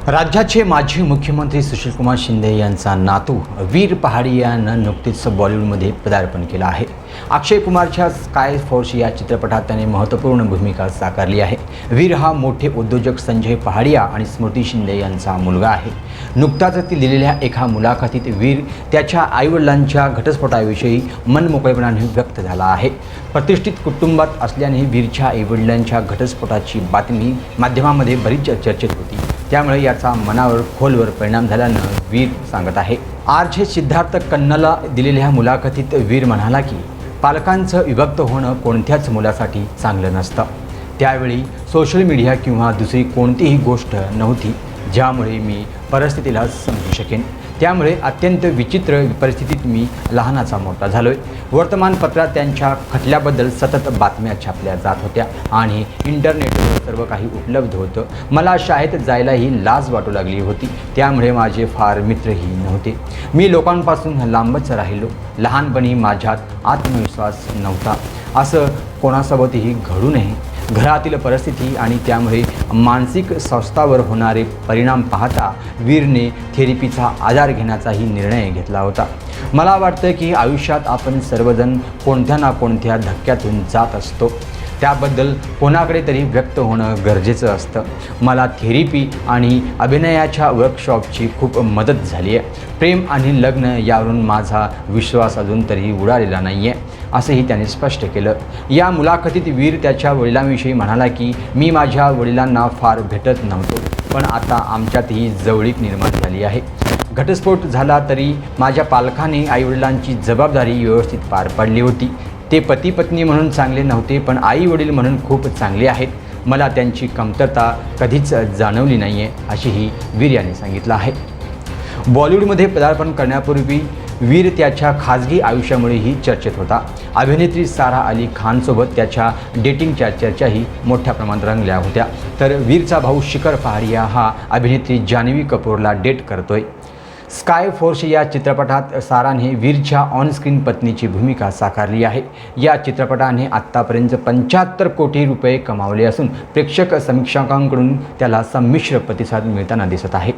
राज्याचे माजी मुख्यमंत्री सुशीलकुमार शिंदे यांचा नातू वीर पहाडी यानं नुकतेच बॉलिवूडमध्ये पदार्पण केलं आहे। अक्षय कुमारच्या स्काय फोर्स या चित्रपटात त्याने महत्त्वपूर्ण भूमिका साकारली आहे। वीर हा मोठे उद्योजक संजय पहाडिया आणि स्मृती शिंदे यांचा मुलगा आहे। नुकताच ती दिलेल्या एका मुलाखतीत वीर त्याच्या आईवडिलांच्या घटस्फोटाविषयी मनमोकळेपणाने व्यक्त झाला आहे। प्रतिष्ठित कुटुंबात असल्याने वीरच्या आईवडिलांच्या घटस्फोटाची बातमी माध्यमांमध्ये बरीच चर्चेत होती, त्यामुळे याचा मनावर खोलवर परिणाम झाल्यानं वीर सांगत आहे। आरजे सिद्धार्थ कन्नला दिलेल्या मुलाखतीत वीर म्हणाला की पालकांचं विभक्त होणं कोणत्याच मुलासाठी चांगलं नसतं। त्यावेळी सोशल मीडिया किंवा दुसरी कोणतीही गोष्ट नव्हती ज्यामुळे मी परिस्थितीला समजू शकेन। त्यामुळे अत्यंत विचित्र परिस्थितीत मी लहानाचा मोठा झालोय। वर्तमानपत्रात त्यांच्या खटल्याबद्दल सतत बातम्या छापल्या जात होत्या आणि इंटरनेटवर सर्व काही उपलब्ध होतं। मला शाळेत जायलाही लाज वाटू लागली होती, त्यामुळे माझे फार मित्रही नव्हते। मी लोकांपासून लांबच राहिलो। लहानपणी माझ्यात आत्मविश्वास नव्हता, असं कोणासोबतही घडू नये। घरातील परिस्थिती आणि त्यामुळे मानसिक स्वास्थ्यावर होणारे परिणाम पाहता वीरने थेरपीचा आधार घेण्याचाही निर्णय घेतला होता। मला वाटतं की आयुष्यात आपण सर्वजण कोणत्या ना कोणत्या धक्क्यातून जात असतो, त्याबद्दल कोणाकडे तरी व्यक्त होणं गरजेचं असतं। मला थेरपी आणि अभिनयाच्या वर्कशॉपची खूप मदत झाली आहे। प्रेम आणि लग्न यावरून माझा विश्वास अजून तरी उडालेला नाही आहे, असंही त्याने स्पष्ट केलं। या मुलाखतीत वीर त्याच्या वडिलांविषयी म्हणाला की मी माझ्या वडिलांना फार भेटत नव्हतो, पण आता आमच्यातही जवळीक निर्माण झाली आहे। घटस्फोट झाला तरी माझ्या पालकांनी आईवडिलांची जबाबदारी व्यवस्थित पार पाडली होती। ते पती पत्नी म्हणून चांगले नव्हते, पण आई वडील म्हणून खूप चांगले आहेत। मला त्यांची कमतरता कधीच जाणवली नाही आहे, अशीही वीर यांनी सांगितलं आहे। बॉलिवूडमध्ये पदार्पण करण्यापूर्वी वीर त्याच्या खाजगी आयुष्यामुळेही चर्चेत होता। अभिनेत्री सारा अली खानसोबत त्याच्या डेटिंगच्या चर्चाही मोठ्या प्रमाणात रंगल्या होत्या। तर वीरचा भाऊ शिखर पहाडिया हा अभिनेत्री जान्हवी कपूरला डेट करतोय। स्काय फोर्स या चित्रपटात साराने वीरच्या ऑनस्क्रीन पत्नीची भूमिका साकारली आहे। या चित्रपटाने आत्तापर्यंत 75 कोटी रुपये कमावले असून प्रेक्षक समीक्षकांकडून त्याला संमिश्र प्रतिसाद मिळताना दिसत आहे।